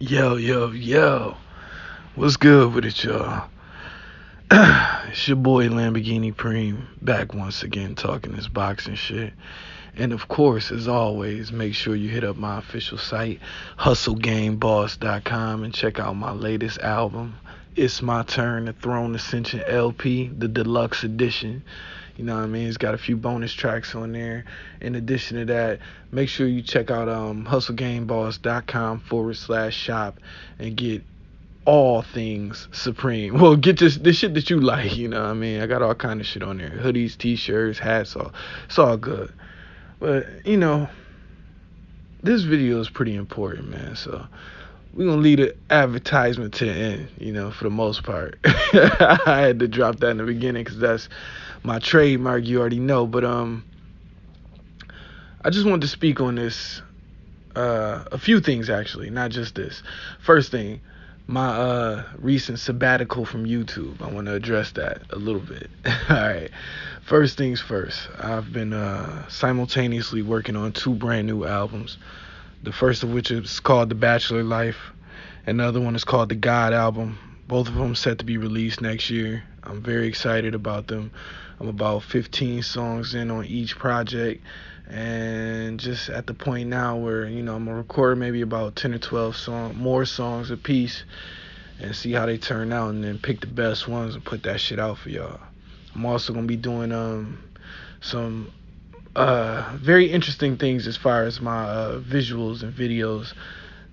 Yo, yo, yo. What's good with it, y'all? It's your boy Lamborghini Preem back once again talking this boxing shit. And of course, as always, make sure you hit up my official site, hustlegameboss.com, and check out my latest album, It's My Turn, the Throne Ascension LP, the deluxe edition. You know what I mean? It's got a few bonus tracks on there. In addition to that, make sure you check out hustlegameboss.com/shop and get all things Supreme. Well, get the shit that you like, you know what I mean? I got all kind of shit on there. Hoodies, t-shirts, hats, it's all good. But, this video is pretty important, man. So we're going to leave the advertisement to the end, for the most part. I had to drop that in the beginning because that's my trademark, you already know. But I just wanted to speak on this, a few things actually, not just this. First thing, my recent sabbatical from YouTube. I want to address that a little bit. All right. First things first. I've been simultaneously working on 2 brand new albums. The first of which is called The Bachelor Life. And the other one is called The God Album. Both of them set to be released next year. I'm very excited about them. I'm about 15 songs in on each project. And just at the point now where, I'm going to record maybe about 10 or 12 more songs a piece and see how they turn out and then pick the best ones and put that shit out for y'all. I'm also going to be doing some very interesting things as far as my visuals and videos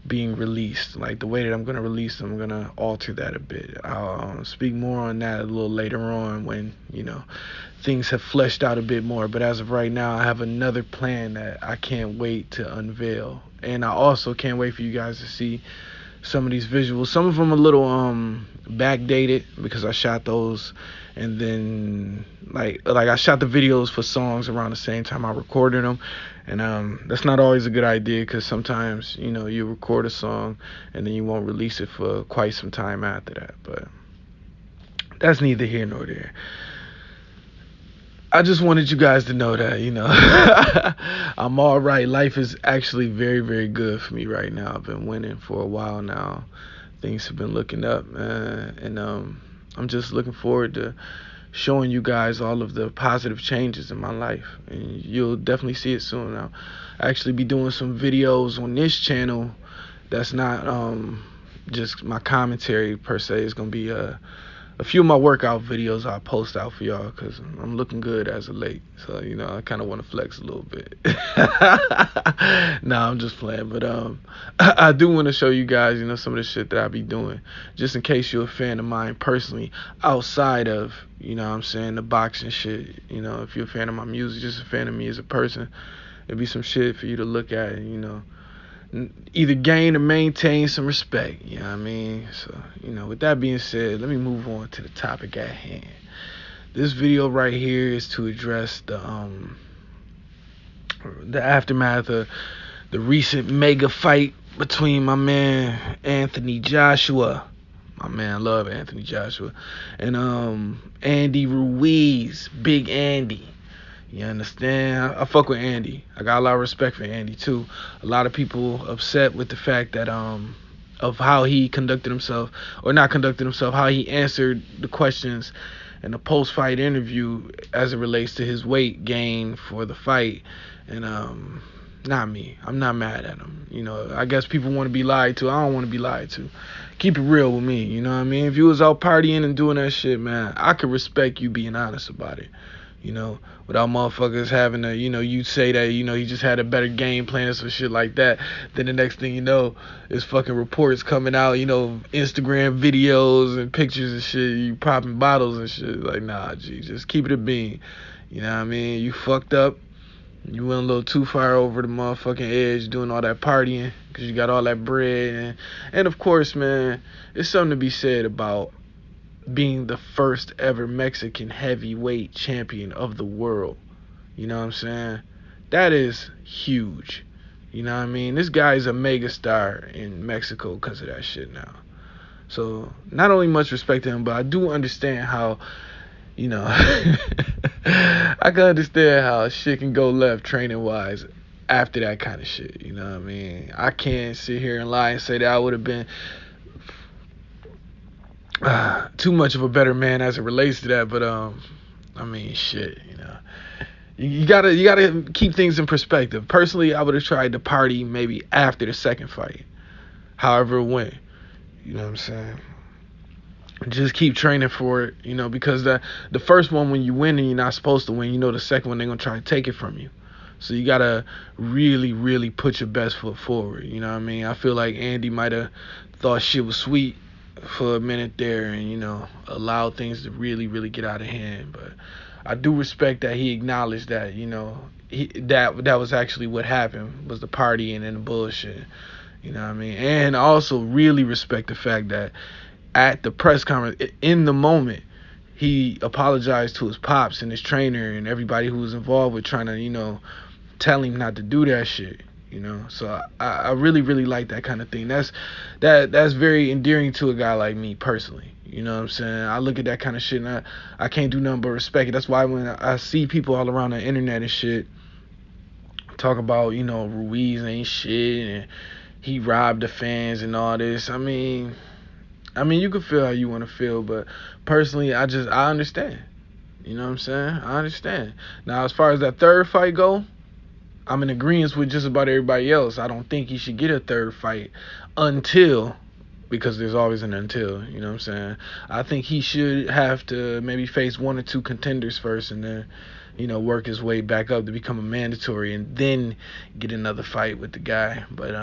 being released. Like the way that I'm going to release them, I'm going to alter that a bit. I'll speak more on that a little later on when, things have fleshed out a bit more. But as of right now, I have another plan that I can't wait to unveil. And I also can't wait for you guys to see some of these visuals. Some of them a little backdated because I shot those and then like I shot the videos for songs around the same time I recorded them. And that's not always a good idea because sometimes, you record a song and then you won't release it for quite some time after that. But that's neither here nor there. I just wanted you guys to know that, I'm all right. Life is actually very, very good for me right now. I've been winning for a while now. Things have been looking up, man. And I'm just looking forward to showing you guys all of the positive changes in my life. And you'll definitely see it soon. I'll actually be doing some videos on this channel that's not just my commentary per se. It's going to be a few of my workout videos I'll post out for y'all because I'm looking good as of late. So, I kind of want to flex a little bit. Nah, I'm just playing. But I do want to show you guys, some of the shit that I be doing. Just in case you're a fan of mine personally, outside of, the boxing shit. If you're a fan of my music, just a fan of me as a person, it'd be some shit for you to look at and, either gain or maintain some respect, you know what I mean? So, with that being said, let me move on to the topic at hand. This video right here is to address the aftermath of the recent mega fight between my man Anthony Joshua. My man, I love Anthony Joshua. And Andy Ruiz, Big Andy. You understand? I fuck with Andy. I got a lot of respect for Andy too. A lot of people upset with the fact that of how he conducted himself, or not conducted himself, how he answered the questions in the post-fight interview as it relates to his weight gain for the fight. And not me. I'm not mad at him. I guess people want to be lied to. I don't want to be lied to. Keep it real with me. You know what I mean? If you was out partying and doing that shit, man, I could respect you being honest about it. Without motherfuckers having to, you say that, he just had a better game plan or some shit like that. Then the next thing you know, is fucking reports coming out, Instagram videos and pictures and shit, you popping bottles and shit. Like, nah, G, just keep it a bean. You know what I mean? You fucked up. You went a little too far over the motherfucking edge doing all that partying because you got all that bread. And of course, man, it's something to be said about being the first ever Mexican heavyweight champion of the world. You know what I'm saying? That is huge. You know what I mean? This guy is a mega star in Mexico because of that shit now. So not only much respect to him, but I do understand how, I can understand how shit can go left training wise after that kind of shit. You know what I mean? I can't sit here and lie and say that I would have been too much of a better man as it relates to that, but I mean, shit, you know. You gotta keep things in perspective. Personally, I would have tried to party maybe after the second fight, however it went. You know what I'm saying? Just keep training for it, you know, because the first one, when you win and you're not supposed to win, you know the second one they're gonna try to take it from you. So you gotta really, really put your best foot forward. You know what I mean? I feel like Andy might have thought shit was sweet for a minute there, and allowed things to really, really get out of hand. But I do respect that he acknowledged that, that was actually what happened, was the partying and the bullshit. You know what I mean? And I also really respect the fact that at the press conference, in the moment, he apologized to his pops and his trainer and everybody who was involved with trying to, tell him not to do that shit. So I really, really like that kind of thing. That's very endearing to a guy like me personally. You know what I'm saying? I look at that kind of shit and I can't do nothing but respect it. That's why when I see people all around the internet and shit talk about, Ruiz ain't shit and he robbed the fans and all this. I mean, you can feel how you want to feel, but personally, I understand. You know what I'm saying? I understand. Now, as far as that third fight go, I'm in agreement with just about everybody else. I don't think he should get a third fight because there's always an until, you know what I'm saying? I think he should have to maybe face one or two contenders first and then, work his way back up to become a mandatory and then get another fight with the guy. But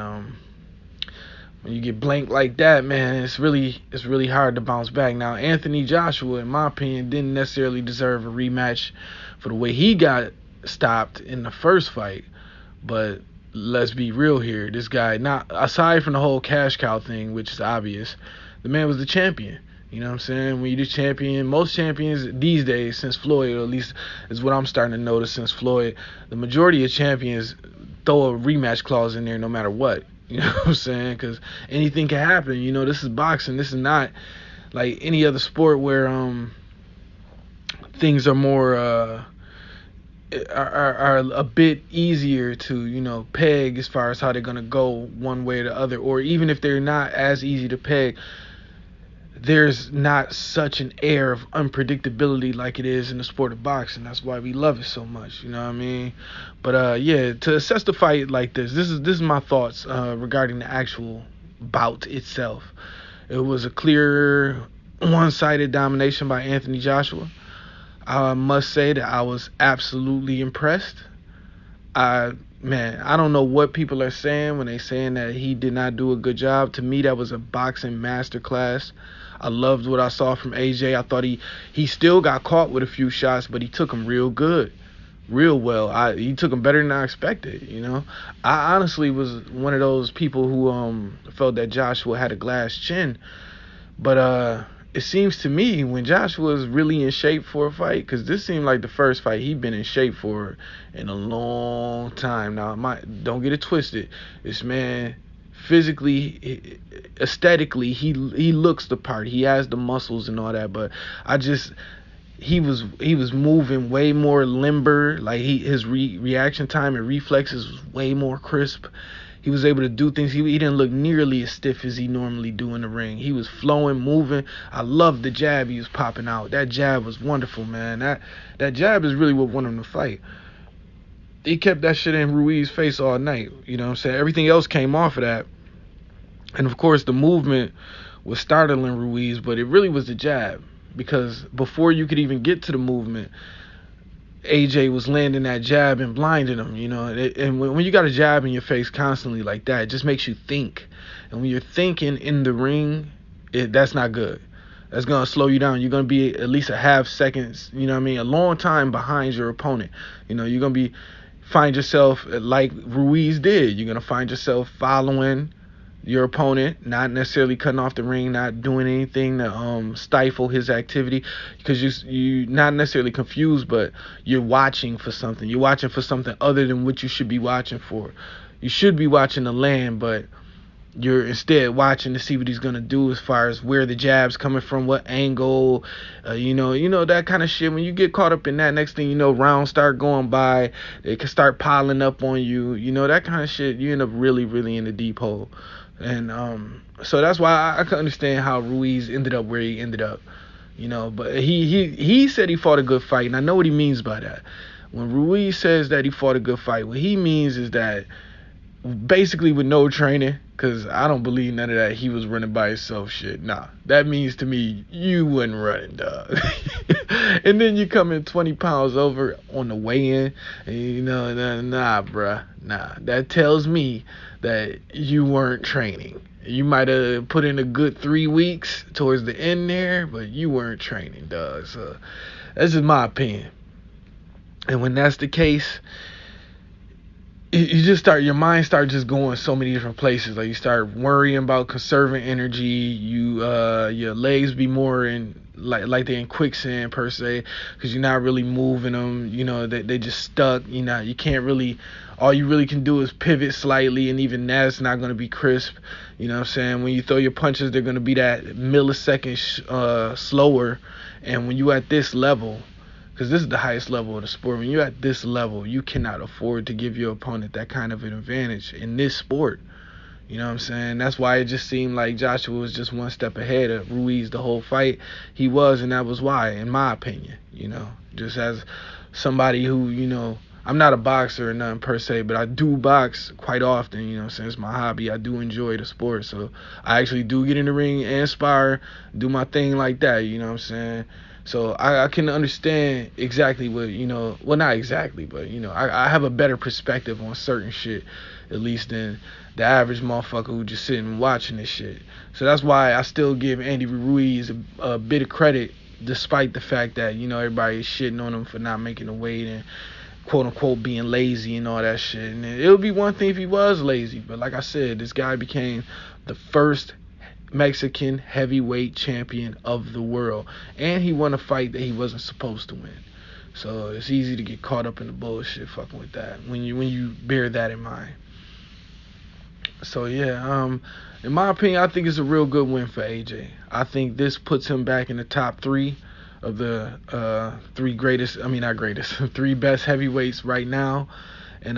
when you get blanked like that, man, it's really hard to bounce back. Now, Anthony Joshua, in my opinion, didn't necessarily deserve a rematch for the way he got stopped in the first fight. But let's be real here. This guy, not aside from the whole cash cow thing, which is obvious, the man was the champion. You know what I'm saying? When you're the champion, most champions these days, since Floyd, or at least is what I'm starting to notice since Floyd, the majority of champions throw a rematch clause in there no matter what. You know what I'm saying? Because anything can happen. This is boxing. This is not like any other sport where things are more are a bit easier to peg as far as how they're gonna go one way or the other, or even if they're not as easy to peg, there's not such an air of unpredictability like it is in the sport of boxing. That's why we love it so much. You know what I mean? But yeah, to assess the fight like this is my thoughts regarding the actual bout itself. It was a clear one-sided domination by Anthony Joshua. I must say that I was absolutely impressed. I don't know what people are saying when they saying that he did not do a good job. To me, that was a boxing masterclass. I loved what I saw from AJ. I thought he still got caught with a few shots, but he took them real good, real well. He took them better than I expected. I honestly was one of those people who felt that Joshua had a glass chin, but it seems to me when Joshua was really in shape for a fight, because this seemed like the first fight he'd been in shape for in a long time. Now, don't get it twisted. This man, physically, aesthetically, he looks the part. He has the muscles and all that, but he was moving way more limber. Like his reaction time and reflexes was way more crisp. He was able to do things. He didn't look nearly as stiff as he normally do in the ring. He was flowing, moving. I loved the jab he was popping out. That jab was wonderful, man. That jab is really what won him the fight. He kept that shit in Ruiz's face all night. You know what I'm saying? Everything else came off of that. And, of course, the movement was startling Ruiz, but it really was the jab. Because before you could even get to the movement, AJ was landing that jab and blinding him, and when you got a jab in your face constantly like that, it just makes you think. And when you're thinking in the ring, that's not good. That's going to slow you down. You're going to be at least a half second, a long time behind your opponent. You're going to find yourself like Ruiz did. You're going to find yourself following your opponent, not necessarily cutting off the ring, not doing anything to stifle his activity, because you're not necessarily confused, but you're watching for something. You're watching for something other than what you should be watching for. You should be watching the land, but You're instead watching to see what he's gonna do as far as where the jab's coming from, what angle, that kind of shit. When you get caught up in that, next thing you know, rounds start going by, they can start piling up on you, that kind of shit. You end up really, really in the deep hole, and so that's why I can understand how Ruiz ended up where he ended up, But he said he fought a good fight, and I know what he means by that. When Ruiz says that he fought a good fight, what he means is that basically with no training, because I don't believe none of that he was running by himself shit. Nah, that means to me you wasn't running, dog. And then you come in 20 pounds over on the weigh-in, and nah, bruh, nah. That tells me that you weren't training. You might have put in a good 3 weeks towards the end there, but you weren't training, dog. So that's just my opinion. And when that's the case, you just your mind starts just going so many different places. Like you start worrying about conserving energy. Your legs be more in like they're in quicksand per se, because you're not really moving them. They just stuck. You can't really. All you really can do is pivot slightly, and even that's not going to be crisp. You know what I'm saying? When you throw your punches, they're going to be that millisecond slower. And when you at this level, because this is the highest level of the sport, when you're at this level, you cannot afford to give your opponent that kind of an advantage in this sport. You know what I'm saying? That's why it just seemed like Joshua was just one step ahead of Ruiz the whole fight. He was, and that was why, in my opinion. Just as somebody who, I'm not a boxer or nothing per se, but I do box quite often, since my hobby. I do enjoy the sport, so I actually do get in the ring and spar, do my thing like that, you know what I'm saying? So I can understand exactly what, well, not exactly, but, I have a better perspective on certain shit, at least than the average motherfucker who just sitting and watching this shit. So that's why I still give Andy Ruiz a bit of credit, despite the fact that, everybody is shitting on him for not making the weight and quote unquote being lazy and all that shit. And it would be one thing if he was lazy, but like I said, this guy became the first Mexican heavyweight champion of the world, and he won a fight that he wasn't supposed to win. So it's easy to get caught up in the bullshit fucking with that when you bear that in mind. So yeah, in my opinion, I think it's a real good win for AJ. I think this puts him back in the top 3 of the three best heavyweights right now. And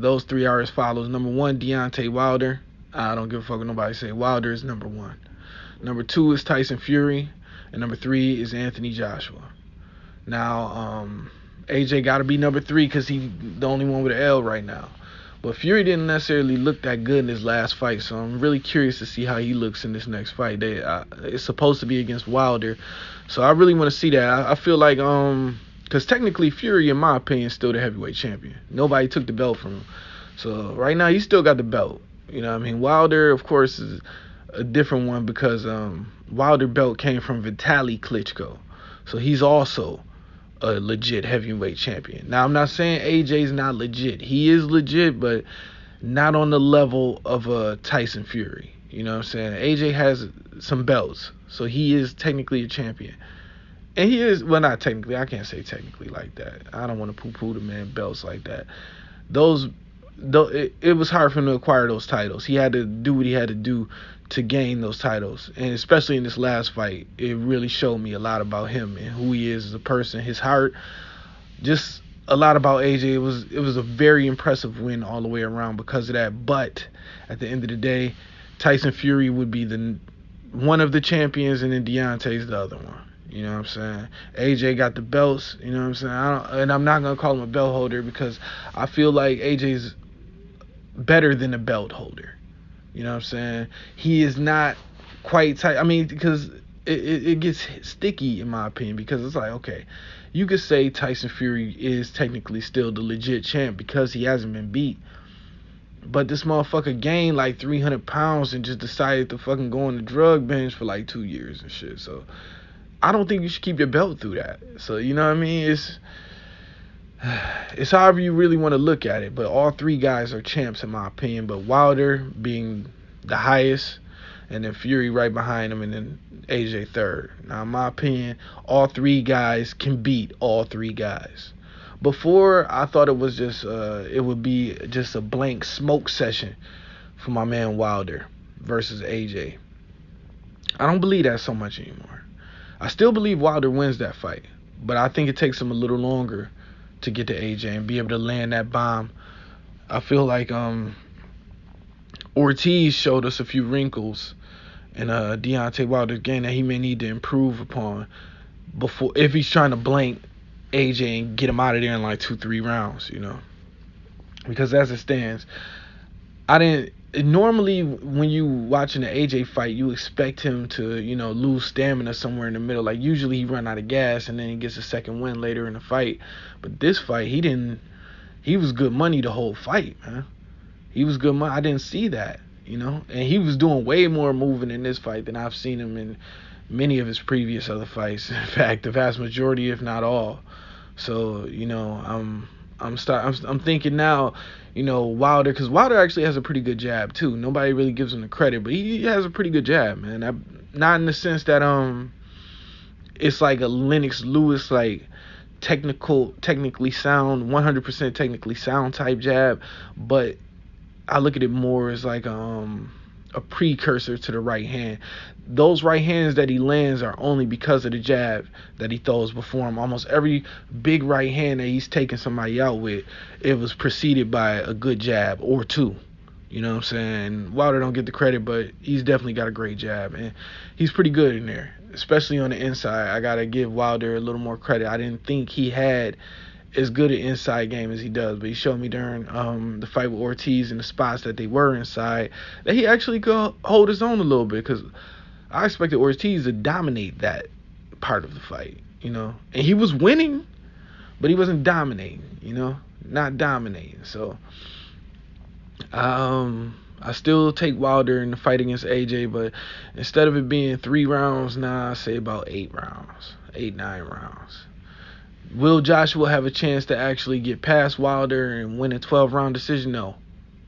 those 3 are as follows. Number 1, Deontay Wilder. I don't give a fuck what nobody say. Wilder is number 1. Number 2 is Tyson Fury. And number 3 is Anthony Joshua. Now, AJ got to be number 3 because he's the only one with an L right now. But Fury didn't necessarily look that good in his last fight, so I'm really curious to see how he looks in this next fight. It's supposed to be against Wilder, so I really want to see that. I feel like, because technically Fury, in my opinion, is still the heavyweight champion. Nobody took the belt from him. So right now, he still got the belt. You know what I mean? Wilder, of course, is a different one because Wilder belt came from Vitaly Klitschko. So he's also a legit heavyweight champion. Now, I'm not saying AJ's not legit. He is legit, but not on the level of Tyson Fury. You know what I'm saying? AJ has some belts, so he is technically a champion. And he is, well, not technically. I can't say technically like that. I don't want to poo-poo the man belts like that. It was hard for him to acquire those titles. He had to do what he had to do to gain those titles, and especially in this last fight, it really showed me a lot about him and who he is as a person, his heart, just a lot about AJ. It was a very impressive win all the way around because of that. But at the end of the day, Tyson Fury would be one of the champions, and then Deontay's the other one. You know what I'm saying? AJ got the belts. You know what I'm saying? And I'm not gonna call him a belt holder because I feel like AJ's better than a belt holder. You know what I'm saying? He is not quite tight. I mean, because it gets sticky in my opinion, because it's like, okay, you could say Tyson Fury is technically still the legit champ because he hasn't been beat. But this motherfucker gained like 300 pounds and just decided to fucking go on the drug binge for like 2 years and shit. So I don't think you should keep your belt through that. So, you know what I mean? It's however you really want to look at it, but all 3 guys are champs in my opinion, but Wilder being the highest, and then Fury right behind him, and then AJ third. Now in my opinion, all 3 guys can beat all 3 guys. Before, I thought it was just it would be just a blank smoke session for my man Wilder. versus AJ. I don't believe that so much anymore. I still believe Wilder wins that fight, but I think it takes him a little longer to get to AJ and be able to land that bomb. I feel like Ortiz showed us a few wrinkles in Deontay Wilder's game that he may need to improve upon before, if he's trying to blank AJ and get him out of there in like 2-3 rounds, because as it stands, I didn't. Normally, when you watching an AJ fight, you expect him to, lose stamina somewhere in the middle. Like usually he run out of gas and then he gets a second win later in the fight. But this fight, he didn't. He was good money the whole fight, man. He was good money. I didn't see that, and he was doing way more moving in this fight than I've seen him in many of his previous other fights. In fact, the vast majority, if not all. So, I'm thinking now, Wilder, because Wilder actually has a pretty good jab too. Nobody really gives him the credit, but he has a pretty good jab, man. Not in the sense that it's like a Lennox Lewis like technically sound, 100% technically sound type jab, but I look at it more as like a precursor to the right hand. Those right hands that he lands are only because of the jab that he throws before him. Almost every big right hand that he's taking somebody out with, it was preceded by a good jab or two. You know what I'm saying? Wilder don't get the credit, but he's definitely got a great jab, and he's pretty good in there, especially on the inside. I gotta give Wilder a little more credit. I didn't think he had as good an inside game as he does, but he showed me during the fight with Ortiz in the spots that they were inside that he actually could hold his own a little bit, because I expected Ortiz to dominate that part of the fight, and he was winning, but he wasn't dominating, not dominating. So I still take Wilder in the fight against AJ, but instead of it being 3 rounds, I say about 8 rounds, 8-9 rounds. Will Joshua have a chance to actually get past Wilder and win a 12-round decision? No,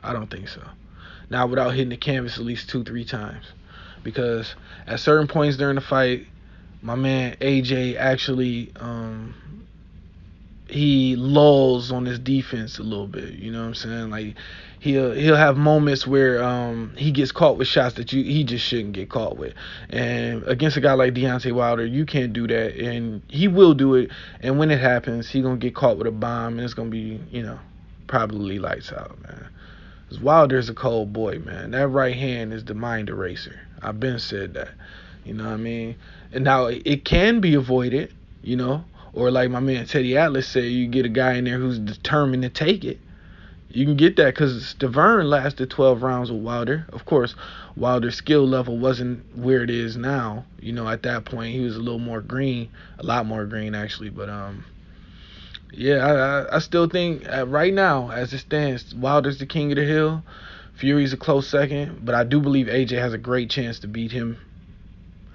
I don't think so. Not without hitting the canvas at least 2-3 times. Because at certain points during the fight, my man AJ actually he lulls on his defense a little bit. You know what I'm saying? Like he'll have moments where he gets caught with shots that he just shouldn't get caught with. And against a guy like Deontay Wilder, you can't do that, and he will do it. And when it happens, he gonna get caught with a bomb, and it's gonna be probably lights out, man. Because Wilder's a cold boy, man. That right hand is the mind eraser. I've been said that. You know what I mean? And now it can be avoided, or like my man Teddy Atlas said, you get a guy in there who's determined to take it. You can get that, because Stavern lasted 12 rounds with Wilder. Of course, Wilder's skill level wasn't where it is now. At that point, he was a little more green, a lot more green actually. But yeah, I still think right now, as it stands, Wilder's the king of the hill. Fury's a close second, but I do believe AJ has a great chance to beat him.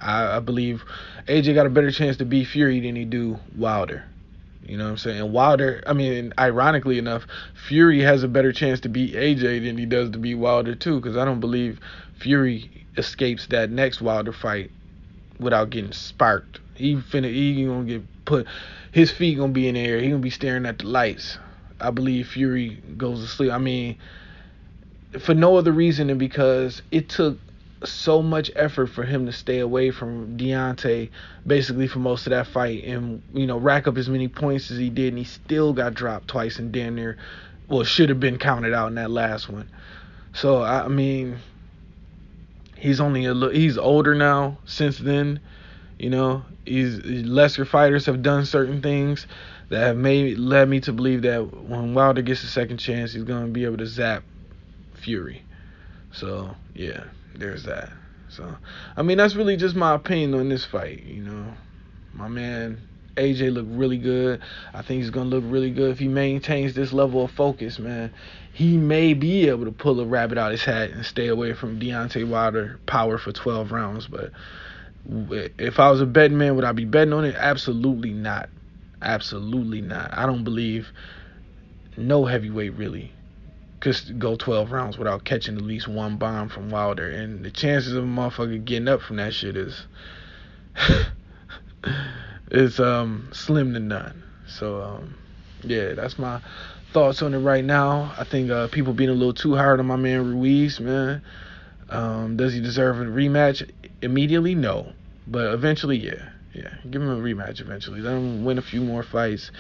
I believe AJ got a better chance to beat Fury than he do Wilder. You know what I'm saying? And Wilder, ironically enough, Fury has a better chance to beat AJ than he does to beat Wilder too, because I don't believe Fury escapes that next Wilder fight without getting sparked. He gonna get put, his feet gonna be in the air. He gonna be staring at the lights. I believe Fury goes to sleep. For no other reason than because it took so much effort for him to stay away from Deontay basically for most of that fight, and rack up as many points as he did, and he still got dropped twice and damn near, should have been counted out in that last one. So he's he's older now since then. Lesser fighters have done certain things that have led me to believe that when Wilder gets a second chance, he's going to be able to zap Fury. So yeah, there's that. So that's really just my opinion on this fight. My man AJ looked really good. I think he's gonna look really good if he maintains this level of focus, man. He may be able to pull a rabbit out his hat and stay away from Deontay Wilder power for 12 rounds. But if I was a betting man, would I be betting on it? Absolutely not. Absolutely not. I don't believe no heavyweight really could go 12 rounds without catching at least one bomb from Wilder, and the chances of a motherfucker getting up from that shit is slim to none. So yeah, that's my thoughts on it right now. I think people being a little too hard on my man Ruiz, man. Does he deserve a rematch immediately? No, but eventually, yeah, yeah. Give him a rematch eventually. Let him win a few more fights,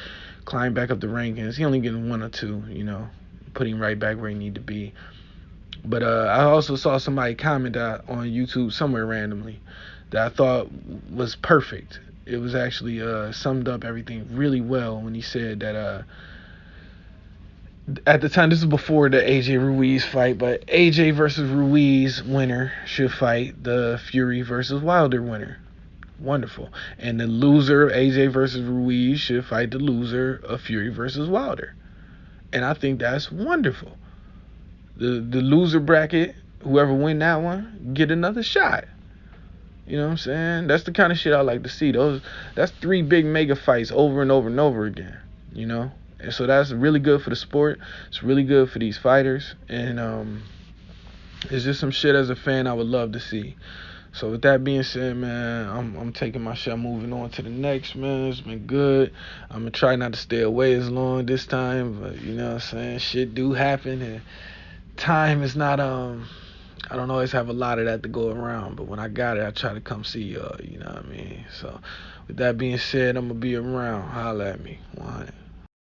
climb back up the rankings. He only getting one or two, put him right back where he need to be. But I also saw somebody comment on YouTube somewhere randomly that I thought was perfect. It was actually summed up everything really well when he said that at the time, this is before the AJ Ruiz fight, but AJ versus Ruiz winner should fight the Fury versus Wilder winner. Wonderful. And the loser of AJ versus Ruiz should fight the loser of Fury versus Wilder. And I think that's wonderful. The loser bracket, whoever win that one, get another shot. You know what I'm saying? That's the kind of shit I like to see. That's three big mega fights over and over and over again. You know? And so that's really good for the sport. It's really good for these fighters. And it's just some shit as a fan I would love to see. So with that being said, man, I'm taking my shot, moving on to the next, man. It's been good. I'm gonna try not to stay away as long this time, but you know what I'm saying? Shit do happen, and time is not I don't always have a lot of that to go around, but when I got it, I try to come see y'all, you know what I mean? So with that being said, I'm gonna be around. Holla at me. 100.